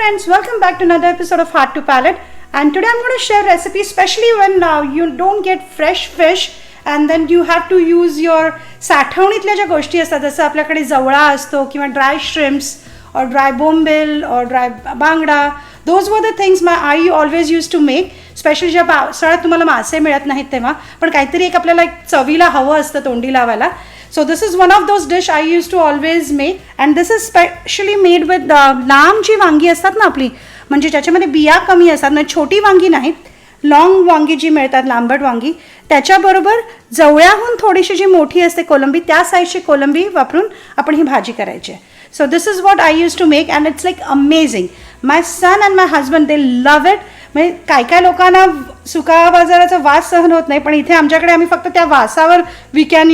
friends, welcome back to another episode of Heart to Palate. And today I'm going to share recipes, especially when you don't get fresh fish and then you have to use your साठवणीतल्या ज्या गोष्टी असतात, जसं आपल्याकडे जवळा असतो किंवा dry shrimps or dry bombil or dry bangda. Those were the things my I always used to make, especially जेव्हा पावसाळ्यात तुम्हाला मासे मिळत नाहीत तेव्हा, पण काहीतरी एक आपल्याला चवीला हवं असतं तोंडी लावायला. So this is one of those dish I used to always make, and this is specially made with लांब जी वांगी असतात ना आपली, म्हणजे ज्याच्यामध्ये बिया कमी असतात ना, छोटी वांगी नाहीत, लॉंग वांगी जी मिळतात, लांबट वांगी, त्याच्याबरोबर जवळ्याहून थोडीशी जी मोठी असते कोलंबी, त्या साईजची कोलंबी वापरून आपण ही भाजी करायची आहे. So this is what I used to make and it's like amazing. My son and my husband, they love it. म्हणजे काय लोकांना सुका बाजाराचा वास सहन होत नाही, पण इथे आमच्याकडे आम्ही फक्त त्या वासावर we can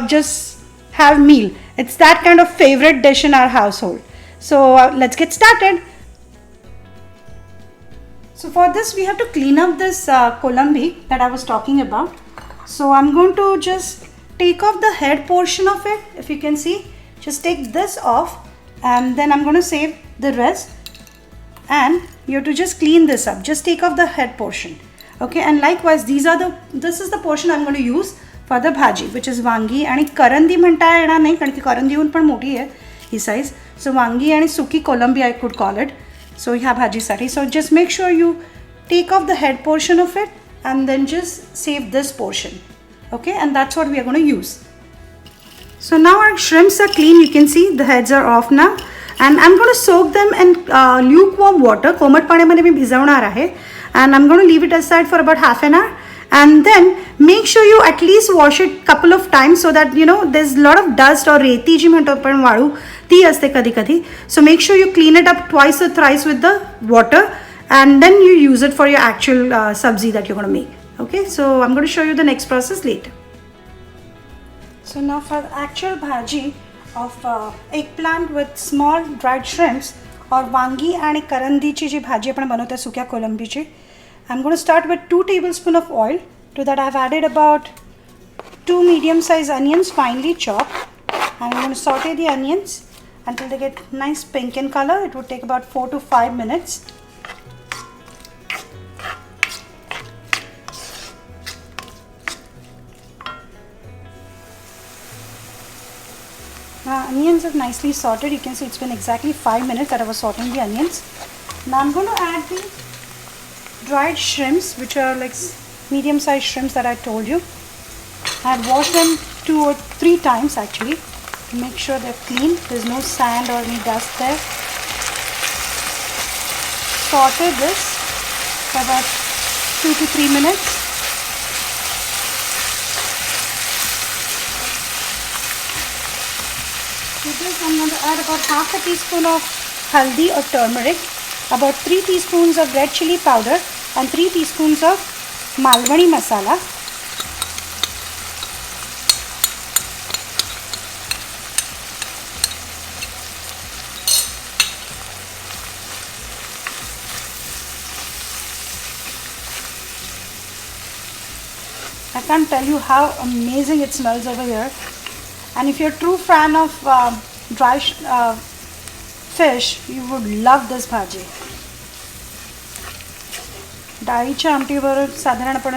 just have meal. It's that kind of favorite dish in our household. So let's get started. So for this we have to clean up this kolambi that I was talking about. So I'm going to just take off the head portion of it. If you can see, just take this off and then I'm going to save the rest, and you have to just clean this up. Just take off the head portion. Okay, and likewise this is the portion I'm going to use for the bhaji, which is वांगी आणि करंदी म्हणता येणार नाही कारण की करंदीहून पण मोठी आहे ही साईज. सो वांगी आणि सुकी कोलंबी I could call it. So ह्या भाजीसाठी so just make sure you take off the head portion of it and then just save this portion. Okay, and that's what we are going to use. So now our shrimps are clean. You can see the heads are off now, and I'm going to soak them in lukewarm water. कोमट पाण्यामध्ये मी भिजवणार आहे, and I'm going to leave it aside for about half an hour, and then make sure you at least wash it couple of times so that there's a lot of dust or रेती जी म्हणतो आपण वाळू ती असते कधी कधी. So make sure you clean it up twice or thrice with the water, and then you use it for your actual sabzi that you're going to make. Okay, so I'm going to show you the next process later. So now for the actual bhaji of eggplant with small dried shrimps or वांगी आणि करंदीची जी भाजी आपण बनवतो सुक्या कोलंबीची, I'm going to start with 2 tablespoons of oil. To that I've added about 2 medium-sized onions finely chopped. I'm going to saute the onions until they get nice pink in color. It would take about 4 to 5 minutes. Now onions are nicely sauteed. You can see it's been exactly 5 minutes that I was sauteing the onions. Now I'm going to add the dried shrimps, which are like medium-sized shrimps that I told you. I've washed them 2 or 3 times actually to make sure they're clean. There's no sand or any dust there. Saute this for about 2 to 3 minutes. To this I'm going to add about half a teaspoon of haldi or turmeric, about 3 teaspoons of red chili powder and 3 teaspoons of Malvani masala. I can't tell you how amazing it smells over here. And if you're a true fan of dry fish, you would love this bhaji. डाळीच्या आमटीवर साधारण आपण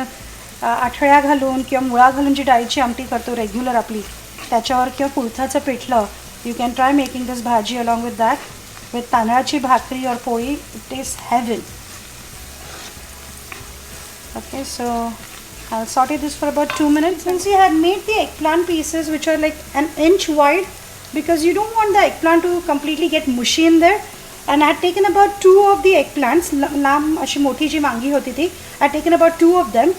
आठळ्या घालून किंवा मुळा घालून जी डाळीची आमटी करतो regular आपली, त्याच्यावर किंवा कुळथाचं पिठलं, you can try making this bhaji along with that with तांदळाची भाकरी और पोळी. It is heaven. Okay, so I'll saute this for about 2 minutes. Since you have made the eggplant pieces which are like an inch wide, because you don't want the eggplant to completely get mushy in there, and I had taken about 2 of the eggplants. लांब अशी मोठी जी वांगी होती ती, I had taken about 2 of them.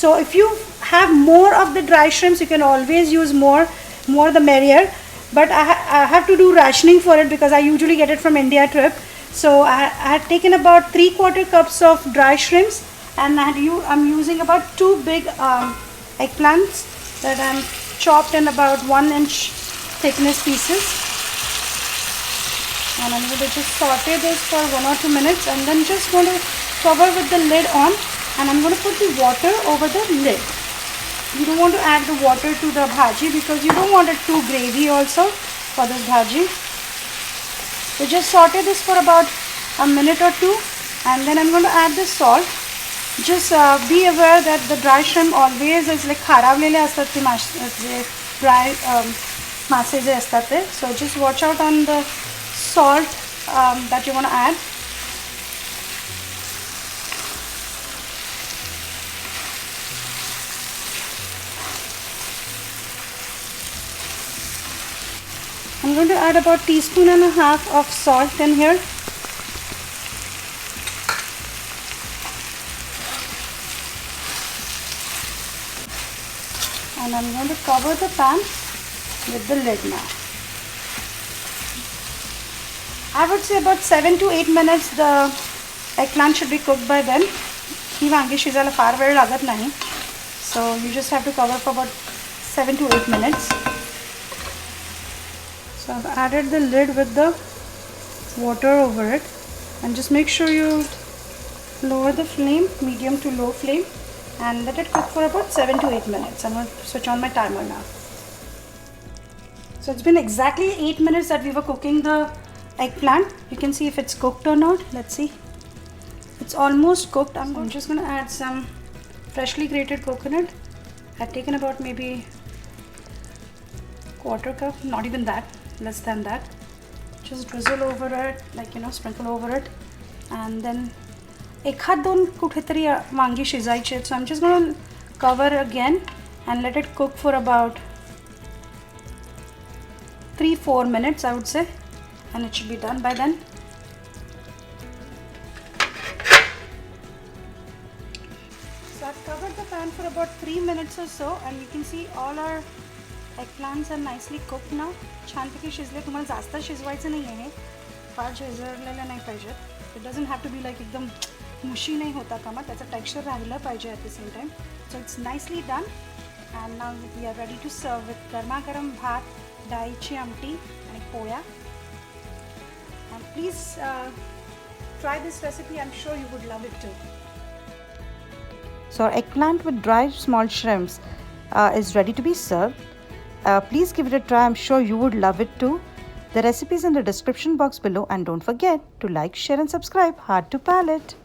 So if you have more of the dry shrimps, you can always use more the merrier. But I have to do rationing for it because I usually get it from India trip. So I had taken about 3/4 cups of dry shrimps, and I'm using about 2 big eggplants that I'm chopped in about 1 inch thickness pieces. And I'm going to just saute this for 1 or 2 minutes and then just going to cover with the lid on, and I'm going to put the water over the lid. You don't want to add the water to the bhaji because you don't want it too gravy also for this bhaji. So just saute this for about a minute or two, and then I'm going to add the salt. Just be aware that the dry shrimp always is like खारावलेले असतात ते जे dry मासे जे असतात ते. So just watch out on the salt that you want to add. I'm going to add about 1.5 teaspoons of salt in here. And I'm going to cover the pan with the lid now. I would say about 7 to 8 minutes the eggplant should be cooked by then. ही वांगी शिजायला फार वेळ लागत नाही. So you just have to cover for about 7 to 8 minutes. So I've added the lid with the water over it, and just make sure you lower the flame, medium to low flame, and let it cook for about 7 to 8 minutes. I'm going to switch on my timer now. So it's been exactly 8 minutes that we were cooking the eggplant. You can see if it's cooked or not. Let's see. It's almost cooked. I'm just going to add some freshly grated coconut. I've taken about maybe 1/4 cup, not even that, less than that. Just drizzle over it, like, you know, sprinkle over it, and then एखाद दोन कुठेतरी वांगी शिजायची आहेत. So I'm just going to cover again and let it cook for about 3-4 minutes, I would say, and it should be done by then. So I've covered the pan for about 3 minutes or so, and you can see all our eggplants are nicely cooked now. छानपैकी शिजले. तुम्हाला जास्त शिजवायचं नाही आहे, फार शिजवलेलं नाही पाहिजे. It doesn't have to be like एकदम मुशी नाही होता कामा, त्याचं टेक्स्चर राहिलं पाहिजे at the same time. So it's nicely done, and now we are ready to serve with गरमागरम भात, डाळीची आमटी आणि पोळ्या. And please try this recipe. I'm sure you would love it too. So our eggplant with dry small shrimps is ready to be served. Please give it a try. I'm sure you would love it too. The recipe is in the description box below, and don't forget to like, share and subscribe. Heart to Palate.